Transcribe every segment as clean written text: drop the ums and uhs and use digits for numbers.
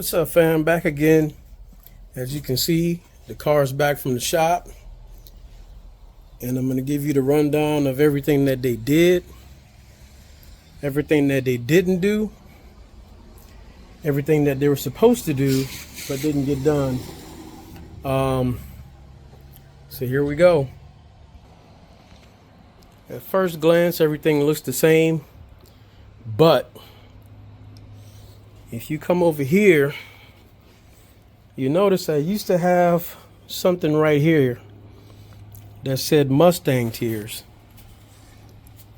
What's up, fam? Back again. As you can see, the car's back from the shop, and I'm going to give you the rundown of everything that they did, everything that they didn't do, everything that they were supposed to do but didn't get done. So here we go. At first glance, everything looks the same, but if you come over here, you notice I used to have something right here that said Mustang Tears.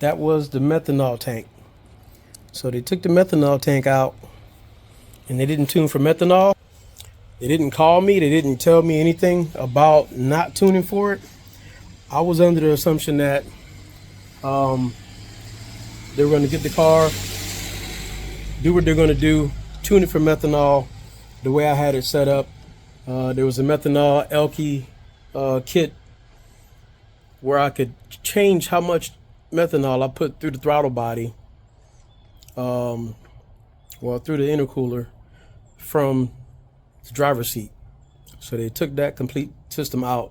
That was the methanol tank. So they took the methanol tank out and they didn't tune for methanol. They didn't call me. They didn't tell me anything about not tuning for it. I was under the assumption that they were going to get the car, do what they're going to do, tune it for methanol the way I had it set up. There was a methanol Elke kit where I could change how much methanol I put through the throttle body, through the intercooler from the driver's seat. So they took that complete system out.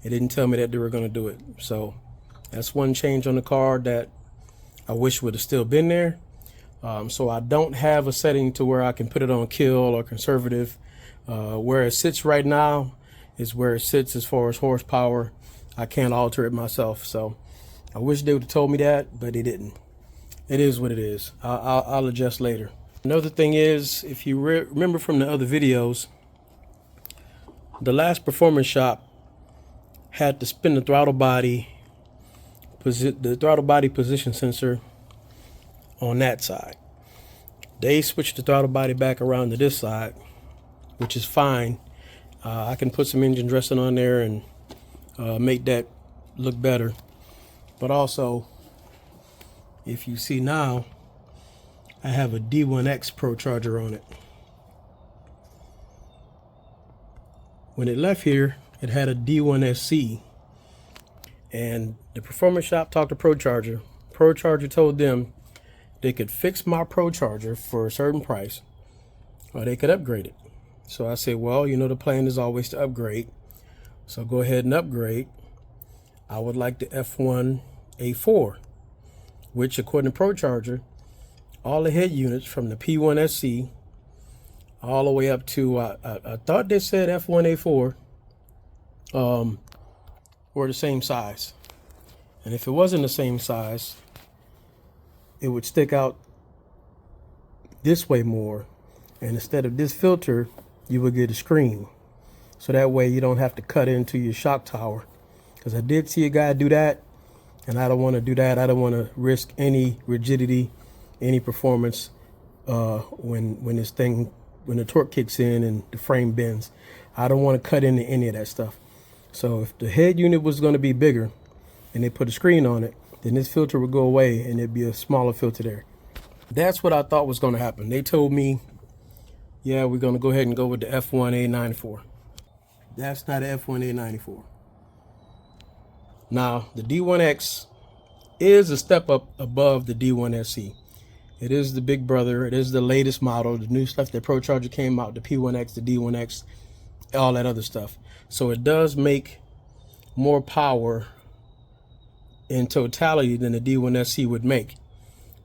They didn't tell me that they were going to do it. So that's one change on the car that I wish would have still been there. So I don't have a setting to where I can put it on kill or conservative. Where it sits right now is where it sits as far as horsepower. I can't alter it myself. So I wish they would have told me that, but they didn't. It is what it is. I'll adjust later. Another thing is, if you remember from the other videos, the last performance shop had to spin the throttle body position sensor on that side. They switched the throttle body back around to this side, which is fine. I can put some engine dressing on there and make that look better. But also, if you see now, I have a D1X Pro Charger on it. When it left here, it had a D1SC. And the performance shop talked to Pro Charger. Pro Charger told them they could fix my Pro Charger for a certain price, or they could upgrade it. So I said, well, you know, the plan is always to upgrade. So go ahead and upgrade. I would like the F1A4, which according to Pro Charger, all the head units from the P1SC all the way up to, I thought they said F1A4 were the same size. And if it wasn't the same size, it would stick out this way more. And instead of this filter, you would get a screen. So that way you don't have to cut into your shock tower. Because I did see a guy do that, and I don't want to do that. I don't want to risk any rigidity, any performance when the torque kicks in and the frame bends. I don't want to cut into any of that stuff. So if the head unit was going to be bigger and they put a screen on it, then this filter would go away and it'd be a smaller filter there. That's what I thought was going to happen. They told me, yeah, we're going to go ahead and go with the F1A94. That's not an F1A94. Now, the D1X is a step up above the D1SC. It is the big brother. It is the latest model, the new stuff that Pro Charger came out, the P1X, the D1X, all that other stuff. So it does make more power in totality than the D1SC would make.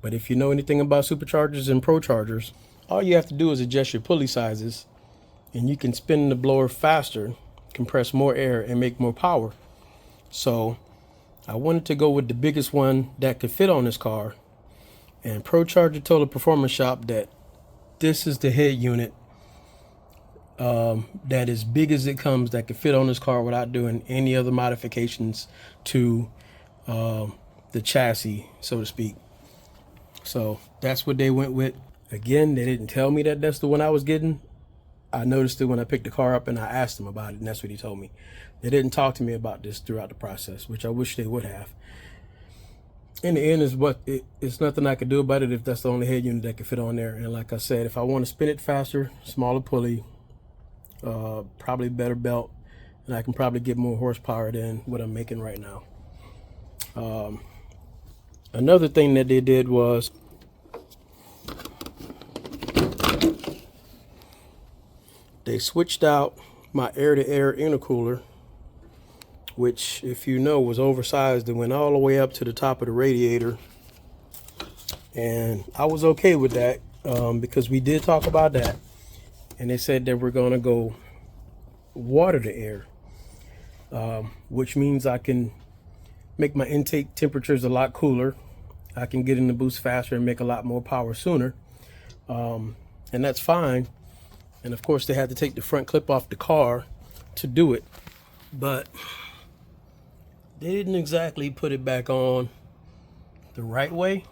But if you know anything about superchargers and Pro Chargers, all you have to do is adjust your pulley sizes and you can spin the blower faster, compress more air, and make more power. So I wanted to go with the biggest one that could fit on this car. And Pro Charger told the performance shop that this is the head unit that is big as it comes, that could fit on this car without doing any other modifications to the chassis, so to speak. So that's what they went with. Again, they didn't tell me that that's the one I was getting. I noticed it when I picked the car up and I asked them about it, and that's what he told me. They didn't talk to me about this throughout the process, which I wish they would have. In the end, it's nothing I could do about it if that's the only head unit that could fit on there. And like I said, if I want to spin it faster, smaller pulley, probably better belt, and I can probably get more horsepower than what I'm making right now. Another thing that they did was they switched out my air-to-air intercooler, which, if you know, was oversized. It went all the way up to the top of the radiator. And I was okay with that because we did talk about that. And they said that we're going to go water to air, which means I can make my intake temperatures a lot cooler. I can get in the boost faster and make a lot more power sooner. And that's fine. And of course, they had to take the front clip off the car to do it. But they didn't exactly put it back on the right way.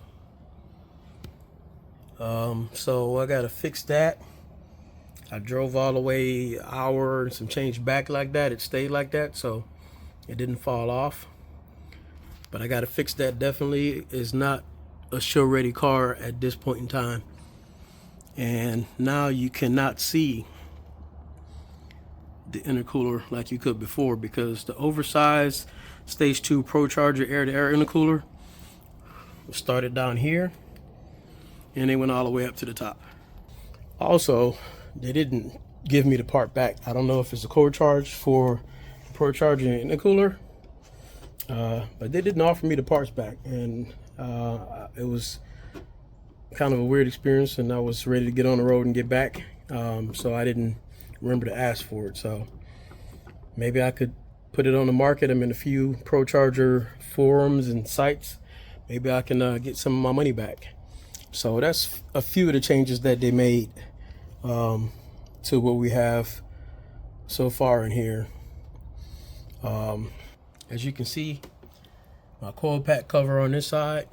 So I got to fix that. I drove all the way an hour and some change back like that. It stayed like that, so it didn't fall off. But I got to fix that. Definitely is not a show-ready car at this point in time. And now you cannot see the intercooler like you could before, because the oversized Stage 2 Pro Charger air-to-air intercooler started down here and they went all the way up to the top. Also, they didn't give me the part back. I don't know if it's a core charge for the Pro Charger intercooler, but they didn't offer me the parts back, and it was kind of a weird experience, and I was ready to get on the road and get back, so I didn't remember to ask for it. So maybe I could put it on the market. I'm in a few Pro Charger forums and sites. Maybe I can get some of my money back. So that's a few of the changes that they made to what we have so far in here. As you can see, my coil pack cover on this side,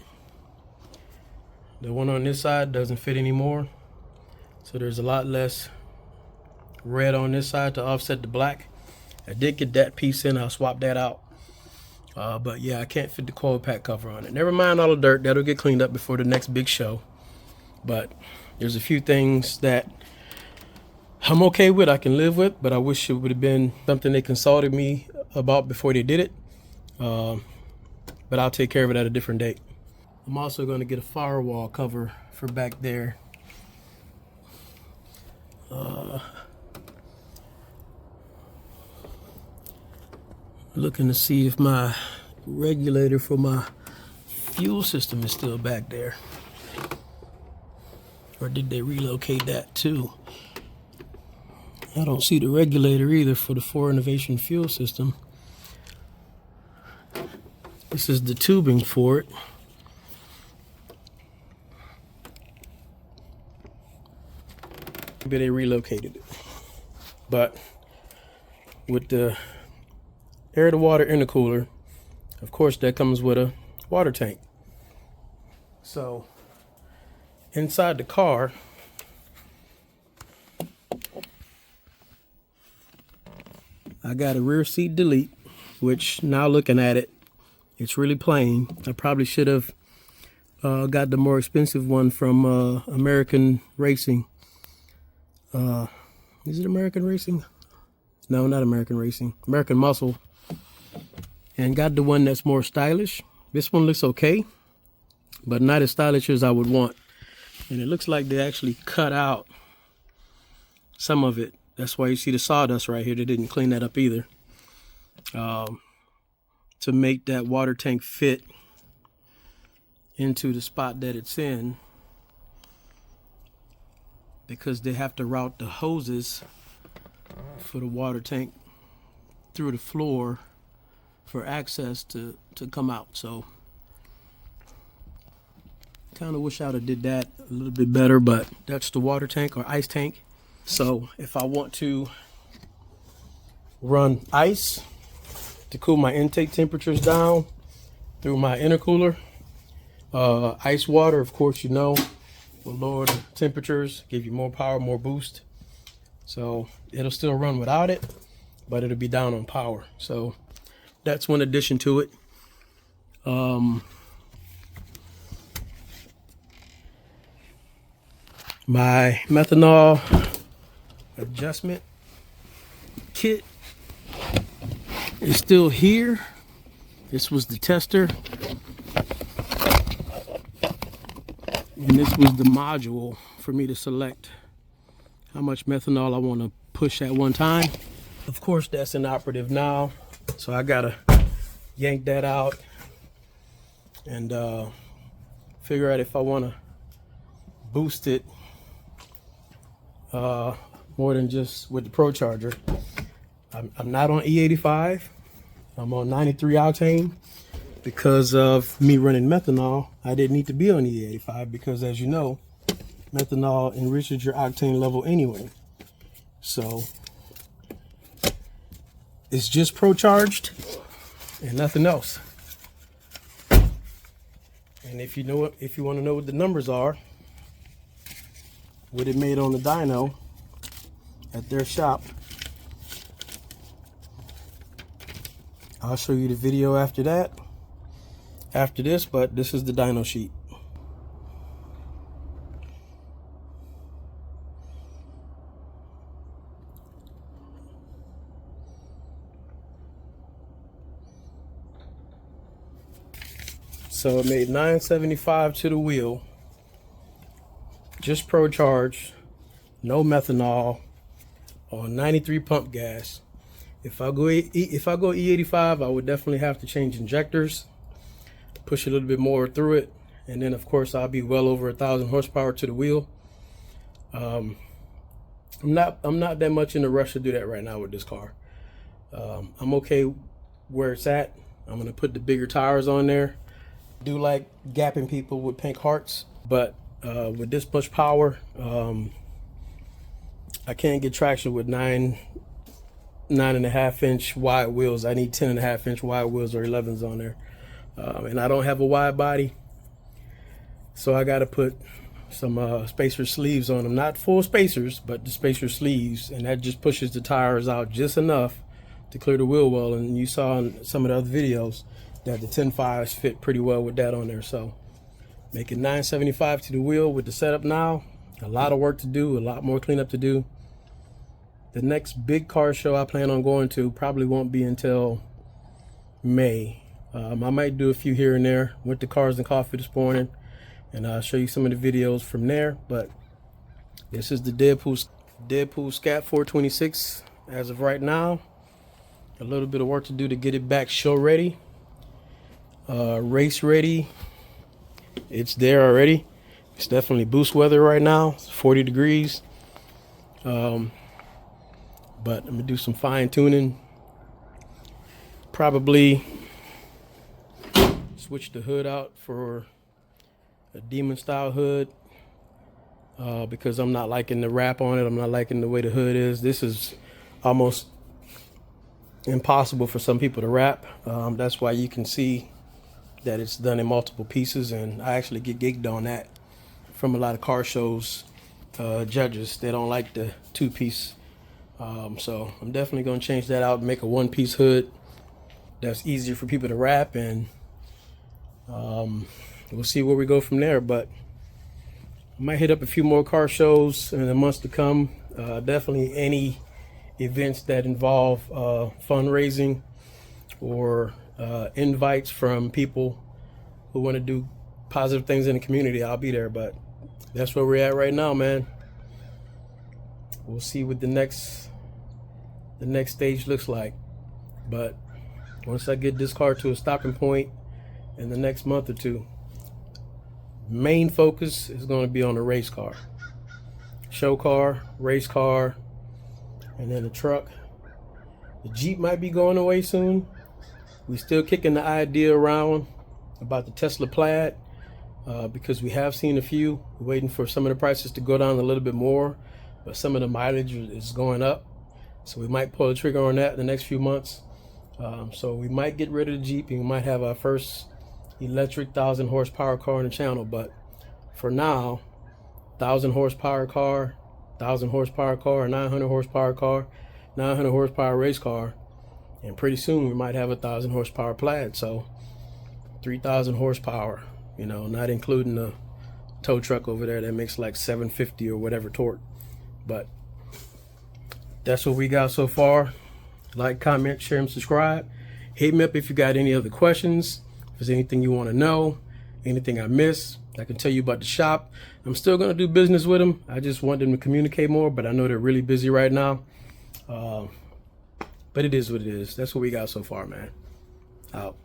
the one on this side doesn't fit anymore. So there's a lot less red on this side to offset the black. I did get that piece in, I'll swap that out. But yeah, I can't fit the coil pack cover on it. Never mind all the dirt, that'll get cleaned up before the next big show. But there's a few things that I'm okay with, I can live with, but I wish it would have been something they consulted me about before they did it. But I'll take care of it at a different date. I'm also going to get a firewall cover for back there. Looking to see if my regulator for my fuel system is still back there. Or did they relocate that too? I don't see the regulator either for the 4 Innovation fuel system. This is the tubing for it. Maybe they relocated it. But with the air-to-water intercooler, of course that comes with a water tank. So inside the car, I got a rear seat delete, which now looking at it, it's really plain. I probably should have got the more expensive one from American Racing. Is it American Racing? No, not American Racing. American Muscle. And got the one that's more stylish. This one looks okay, but not as stylish as I would want. And it looks like they actually cut out some of it. That's why you see the sawdust right here. They didn't clean that up either. To make that water tank fit into the spot that it's in, because they have to route the hoses for the water tank through the floor for access to come out. So kind of wish I would have did that a little bit better, but that's the water tank or ice tank. So if I want to run ice to cool my intake temperatures down through my intercooler, ice water, of course, you know, will lower the temperatures, give you more power, more boost. So it'll still run without it, but it'll be down on power. So that's one addition to it. My methanol adjustment kit is still here. This was the tester, and this was the module for me to select how much methanol I want to push at one time. Of course, that's inoperative now, so I gotta yank that out and figure out if I want to boost it more than just with the Pro Charger. I'm not on E85. I'm on 93 octane. Because of me running methanol, I didn't need to be on E85 because, as you know, methanol enriches your octane level anyway. So it's just Pro Charged and nothing else. And if you want to know what the numbers are, what it made on the dyno at their shop, I'll show you the video after this, but this is the dyno sheet. So it made 975 to the wheel, just Pro Charge, no methanol, on 93 pump gas. If I go E85, I would definitely have to change injectors, push a little bit more through it, and then of course I'll be well over 1,000 horsepower to the wheel. I'm not that much in a rush to do that right now with this car. I'm okay where it's at. I'm gonna put the bigger tires on there. Do like gapping people with pink hearts, but with this much power, I can't get traction with 9.5 inch wide wheels. I need 10.5 inch wide wheels or 11s on there. And I don't have a wide body, so I got to put some spacer sleeves on them. Not full spacers, but the spacer sleeves, and that just pushes the tires out just enough to clear the wheel well. And you saw in some of the other videos that the 10.5s fit pretty well with that on there. So making 975 to the wheel with the setup now. A lot of work to do, a lot more cleanup to do. The next big car show I plan on going to probably won't be until May. I might do a few here and there. Went to Cars and Coffee this morning, and I'll show you some of the videos from there. But this is the Deadpool Scat 426 as of right now. A little bit of work to do to get it back show ready, race ready. It's there already. It's definitely boost weather right now. It's 40 degrees. But I'm gonna do some fine tuning. Probably switch the hood out for a Demon style hood because I'm not liking the wrap on it. I'm not liking the way the hood is. This is almost impossible for some people to wrap. That's why you can see that it's done in multiple pieces, and I actually get gigged on that from a lot of car shows judges. They don't like the two-piece. So I'm definitely going to change that out and make a one-piece hood that's easier for people to wrap, and we'll see where we go from there. But I might hit up a few more car shows in the months to come. Definitely any events that involve fundraising or invites from people who want to do positive things in the community, I'll be there. But that's where we're at right now, man. We'll see what the next stage looks like. But once I get this car to a stopping point in the next month or two, main focus is going to be on the race car, show car, race car, and then the truck. The Jeep might be going away soon. We're still kicking the idea around about the Tesla Plaid because we have seen a few. We're waiting for some of the prices to go down a little bit more, but some of the mileage is going up. So we might pull the trigger on that in the next few months. So we might get rid of the Jeep and we might have our first electric 1,000 horsepower car on the channel. But for now, 1,000 horsepower car, 1,000 horsepower car, 900 horsepower car, 900 horsepower race car, and pretty soon we might have 1,000 horsepower Plaid. So 3,000 horsepower, you know, not including the tow truck over there that makes like 750 or whatever torque. But that's what we got so far. Like, comment, share, and subscribe. Hit me up if you got any other questions. If there's anything you want to know, anything I missed, I can tell you about the shop. I'm still going to do business with them. I just want them to communicate more, but I know they're really busy right now. But it is what it is. That's what we got so far, man. Out.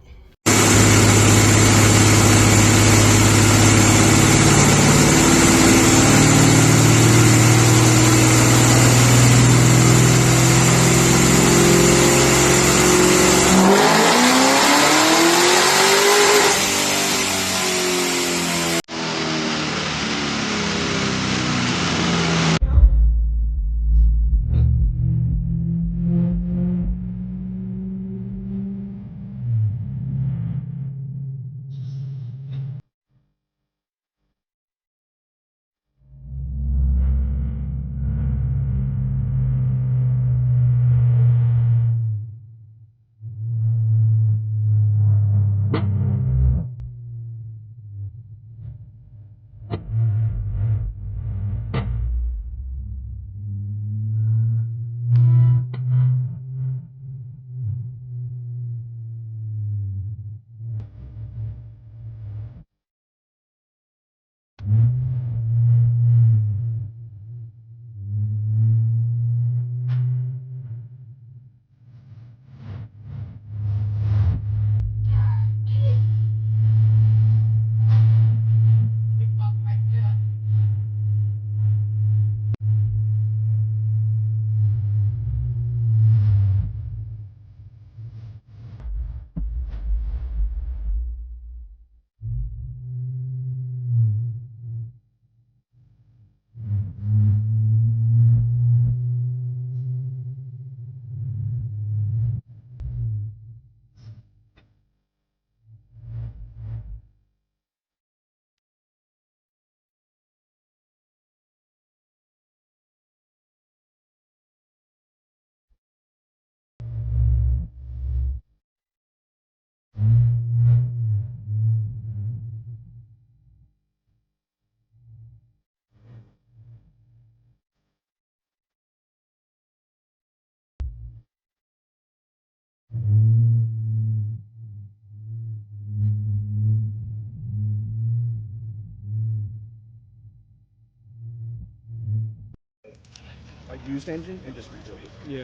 A used engine and just rebuild it. Yeah.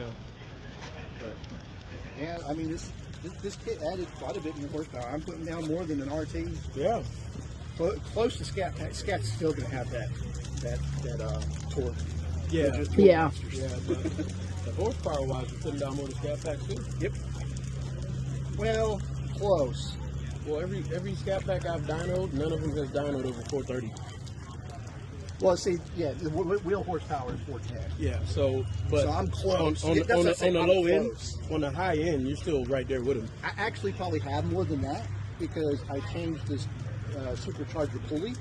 But yeah, I mean this kit added quite a bit more horsepower. I'm putting down more than an RT. Yeah. Close to Scat. Scat's still gonna have that torque. Yeah. Just torque Yeah. monsters. Yeah. The horsepower wise, you're putting down more than Scat Pack too. Yep. Well, close. Well, every Scat Pack I've dynoed, none of them has dynoed over 430. Well, see, yeah, the wheel horsepower is 410. Yeah. So I'm close. On That's what I the said, I'm low close. end, on the high end, you're still right there with them. I actually probably have more than that because I changed this supercharger pulley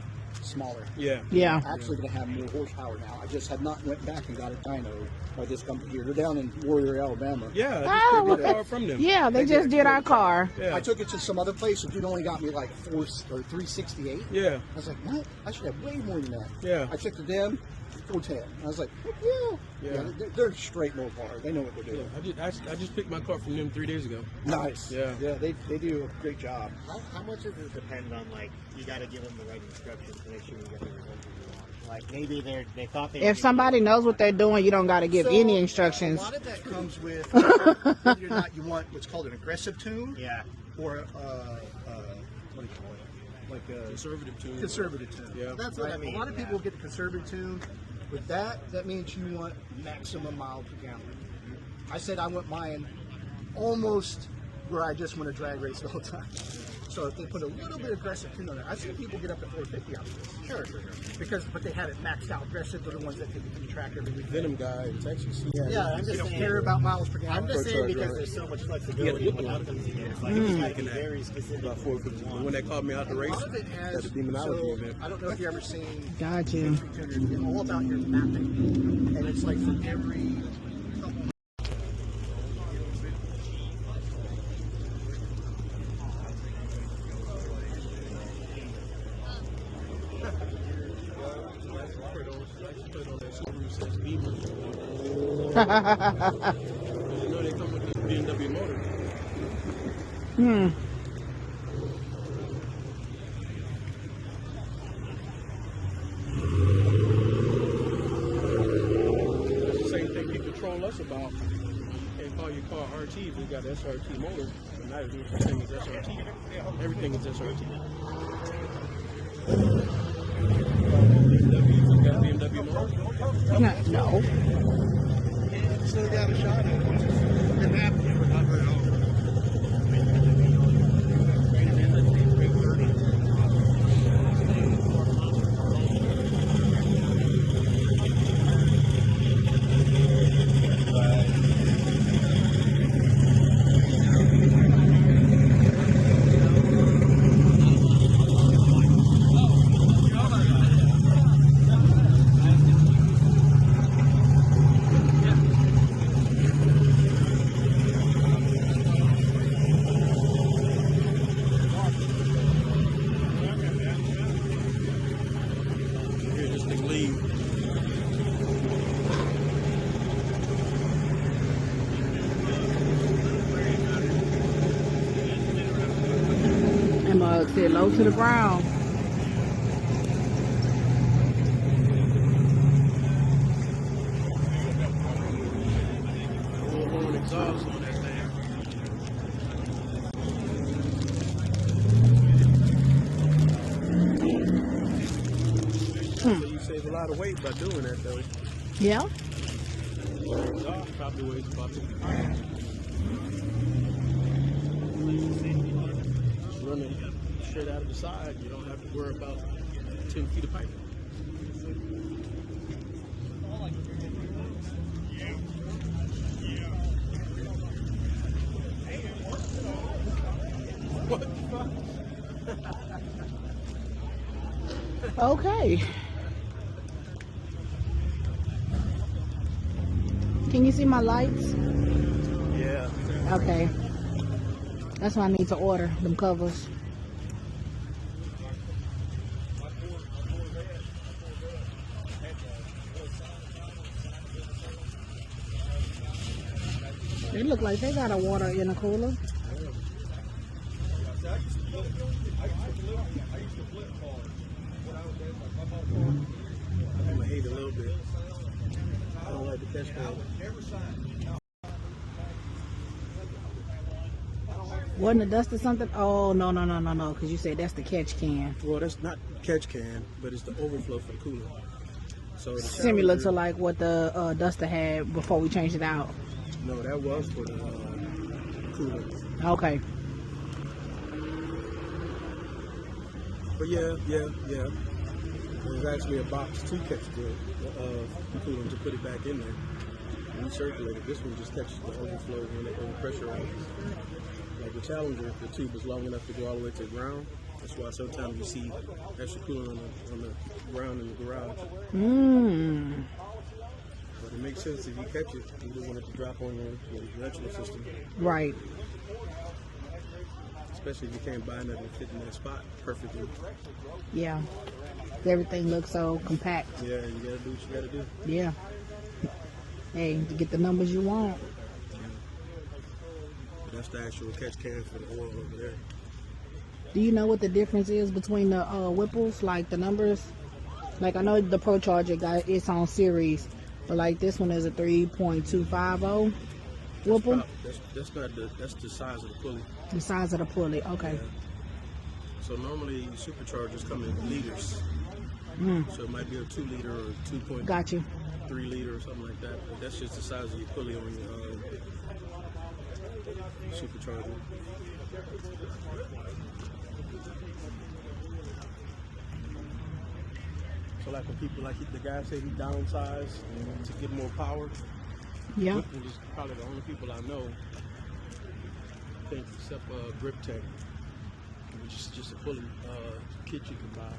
smaller. Yeah. Yeah. I'm actually going to have more horsepower now. I just had not went back and got it dynoed by this company here. They're down in Warrior, Alabama. Yeah. Oh, I just picked okay. car from them. Yeah, they just did our car. Yeah. I took it to some other place. The dude only got me like 368. Yeah. I was like, what? I should have way more than that. Yeah. I took to them, 410. I was like, yeah. They're straight low bar. They know what they're doing. I just picked my car from them 3 days ago. Nice. Yeah. Yeah, they do a great job. How much does it depend on, like, you got to give them the right instructions to make sure you get the results you want? Like, maybe they thought they If somebody knows what they're doing, you don't got to give any instructions. A lot of that comes with whether or not you want what's called an aggressive tune. Yeah. Or what do you call it? Like a Conservative tune. conservative tune. Yeah. That's what I mean. A lot of people get the conservative tune. With that means you want maximum miles per gallon. I said I want mine almost where I just want to drag race the whole time. So if they put a little bit aggressive tune on it, I've seen people get up to 450 out of this. Sure. But they have it maxed out. Aggressive are the ones that take it to the track every week. Venom guy in Texas. Yeah, I'm They just don't saying. care about miles per gallon. I'm just saying Turbocharger, because right? there's so much flexibility in what outcomes you get. It's like, you got to be very specific. About 450. But when they called me out the A race, lot of it has, at the demonology so, event. I don't know if you've ever seen Got you. it's all about your mapping. And it's like for every couple You know they come with this BMW motor. That's the same thing people troll us about. call your car RT if you got SRT motor, but not every such thing as SRT. Everything is SRT. BMW, you got a BMW motor? No. Still got a shot at it. Didn't happen, but not very often. Here, this thing leave. And said low to the ground. Full horn exhaust on that thing. So you save a lot of weight by doing that, though. Yeah. Exhaust probably weighs about 50 pounds. Just running straight out of the side, you don't have to worry about 10 feet of pipe. What the fuck? Okay. Can you see my lights? Yeah. Okay. That's why I need to order them covers. They look like they got a water in a cooler. I hate a little bit. I don't like the catch can. Wasn't it dust or something? Oh, no, because you said that's the catch can. Well, that's not catch can, but it's the overflow for the cooler. So the Similar to Challenger- like what the duster had before we changed it out. No, that was for the cooler. Okay. But yeah. There's actually a box to catch the coolant to put it back in there. Recirculate it. This one just catches the overflow when the pressure rises. Like the Challenger, the tube is long enough to go all the way to the ground. That's why sometimes you see extra coolant on the ground in the garage. But it makes sense if you catch it, you don't want it to drop on your electrical system. Right. Especially if you can't bind it and fit in that spot perfectly. Yeah. Everything looks so compact. Yeah, you gotta do what you gotta do. Yeah. Hey, to get the numbers you want. That's the actual catch can for the oil over there. Do you know what the difference is between the Whipples, like the numbers? Like I know the Pro Charger guy, it's on series, but like this one is a 3.250 Whipple. That's the size of the pulley. The size of the pulley. Okay. Yeah. So normally superchargers come in liters. So it might be a 2 liter or 2.3 Got you. liter or something like that. But that's just the size of your pulley on your supercharger. So like when people, like the guy said he downsized to get more power. Yeah. Whipples is probably the only people I know, I think, except Grip Tech, which is just a pulley kit you can buy.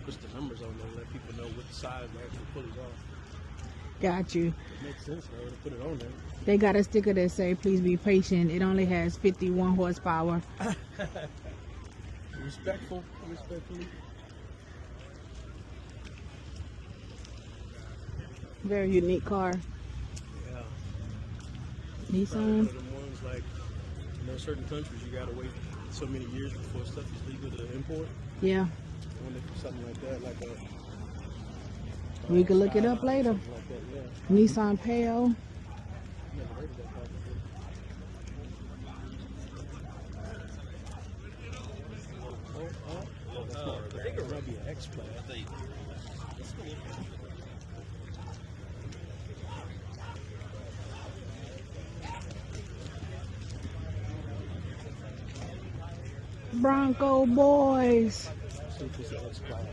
Puts the numbers on there, let people know what the size the actual pulleys are. Got you. It makes sense though to put it on there. They got a sticker that say, "Please be patient. It only has 51 horsepower." Respectfully. Very unique car. Yeah. Nissan. One of them ones like, certain countries you gotta wait so many years before stuff is legal to import. Yeah. I wonder if something like that, like a. We can look it up later. Like that, yeah. Nissan Pale. Never heard of that car before. think it might be an X Plaid. Bronco boys. See if it's an X Plaid.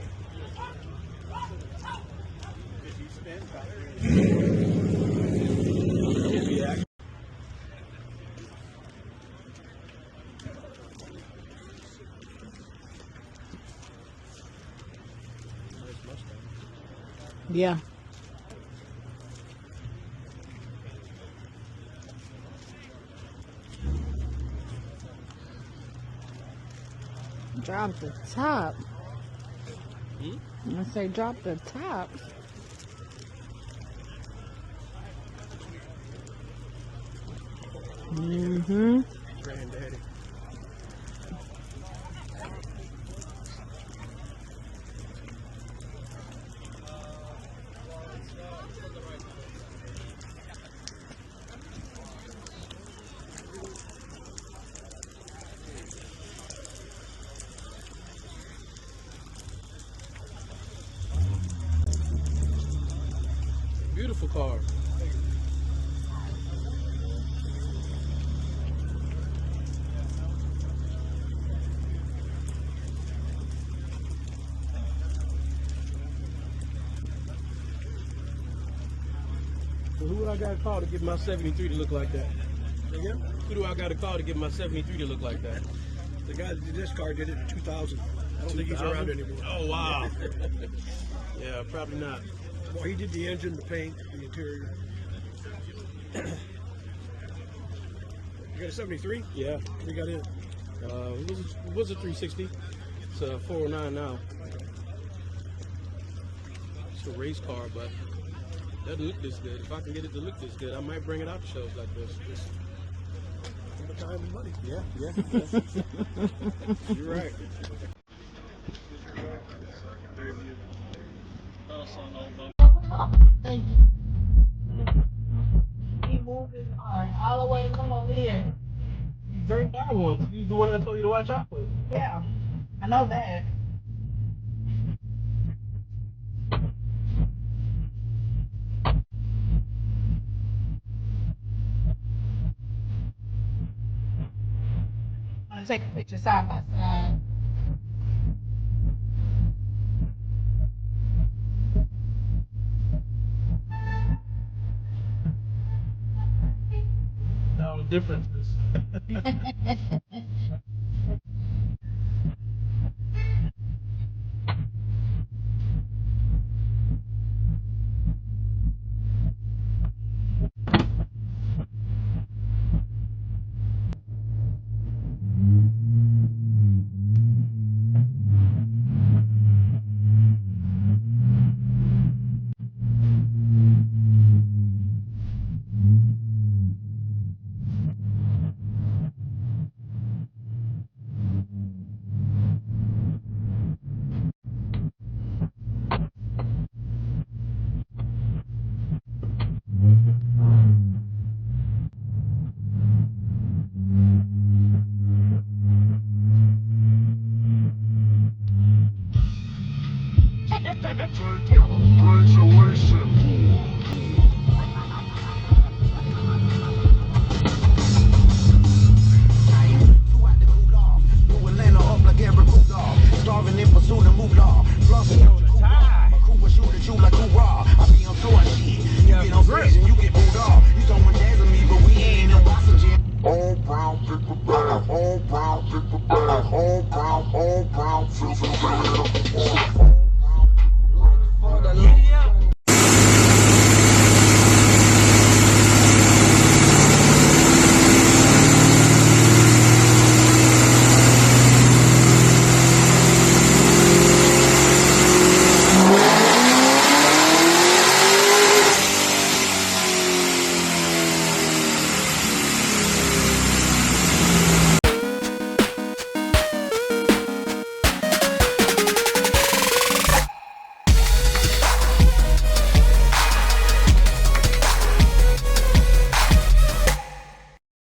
Yeah. Drop the top. I say drop the top. Mm-hmm. Granddaddy. Beautiful car. So who do I got to call to get my 73 to look like that? Again, Who do I got to call to get my 73 to look like that? the guy that did this car did it in 2000. I don't think he's 2000? around anymore. Oh, wow. Yeah, probably not. Well, he did the engine, the paint, the interior. You got a 73? Yeah. We got in. It was a 360. It's a 409 now. It's a race car, but doesn't look this good. If I can get it to look this good, I might bring it out to shows like this. The time and money. Yeah. You're right. Thank you. Keep moving. All right, all the way. Come over here. Drink that one. You the one that told you to watch out for. Yeah, I know that. I'm gonna take a picture side by side. Now the difference is. Starving in pursuit of moolah. Flossing out your coupon. My crew will shoot at you like hoorah. I be on tour shit. You get on stage and you